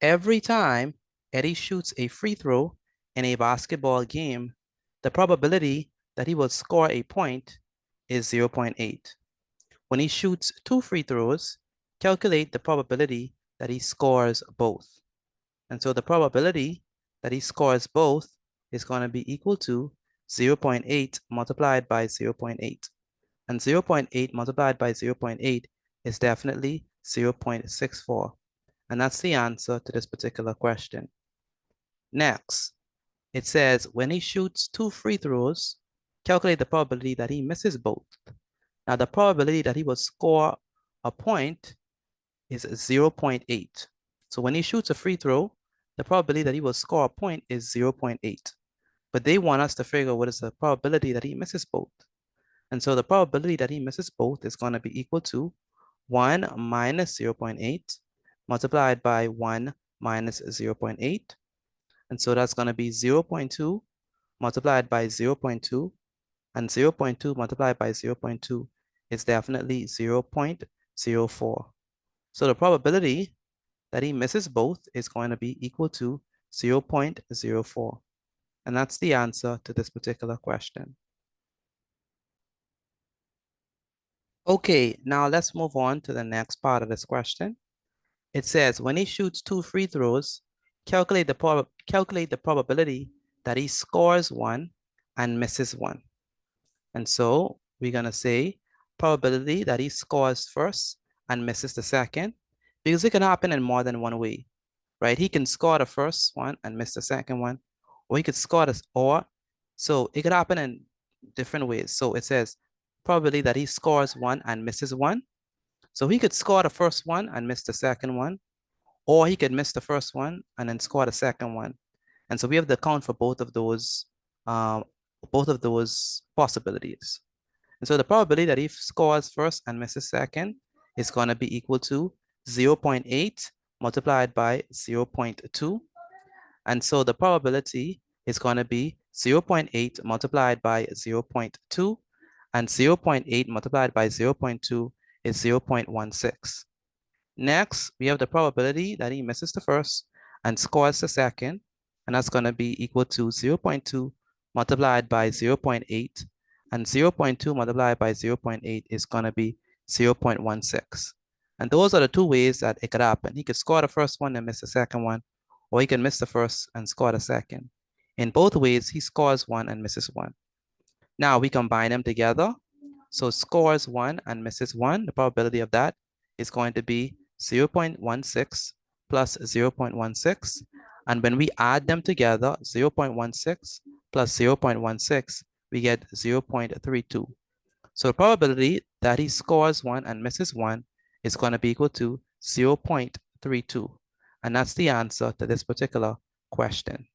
Every time Eddie shoots a free throw in a basketball game, the probability that he will score a point is 0.8. When he shoots 2 free throws, calculate the probability that he scores both. And so the probability that he scores both is going to be equal to 0.8 multiplied by 0.8. And 0.8 multiplied by 0.8 is definitely 0.64. And that's the answer to this particular question. Next, it says when he shoots 2 free throws, calculate the probability that he misses both. Now the probability that he will score a point is 0.8. So when he shoots a free throw, the probability that he will score a point is 0.8. But they want us to figure what is the probability that he misses both. And so the probability that he misses both is going to be equal to 1 minus 0.8 multiplied by 1 minus 0.8. And so that's going to be 0.2 multiplied by 0.2. And 0.2 multiplied by 0.2 is definitely 0.04. So the probability that he misses both is going to be equal to 0.04. And that's the answer to this particular question. Okay, now let's move on to the next part of this question. It says, when he shoots 2 free throws, calculate the probability that he scores 1 and misses 1. And so we're going to say probability that he scores first and misses the second, because it can happen in more than one way, right? He can score the first one and miss the second one, or he could score this, so it could happen in different ways. So it says probability that he scores 1 and misses 1. So he could score the first one and miss the second one, or he could miss the first one and then score the second one. And so we have to account for both of those possibilities. And so the probability that he scores first and misses second is going to be equal to 0.8 multiplied by 0.2. And so the probability is going to be 0.8 multiplied by 0.2, and 0.8 multiplied by 0.2 is 0.16. Next, we have the probability that he misses the first and scores the second, and that's going to be equal to 0.2 multiplied by 0.8, and 0.2 multiplied by 0.8 is going to be 0.16. And those are the two ways that it could happen. He could score the first one and miss the second one, or he can miss the first and score the second. In both ways, he scores 1 and misses 1. Now we combine them together. So scores 1 and misses 1, the probability of that is going to be 0.16 plus 0.16. And when we add them together, 0.16 plus 0.16, we get 0.32. So the probability that he scores 1 and misses 1 is going to be equal to 0.32. And that's the answer to this particular question.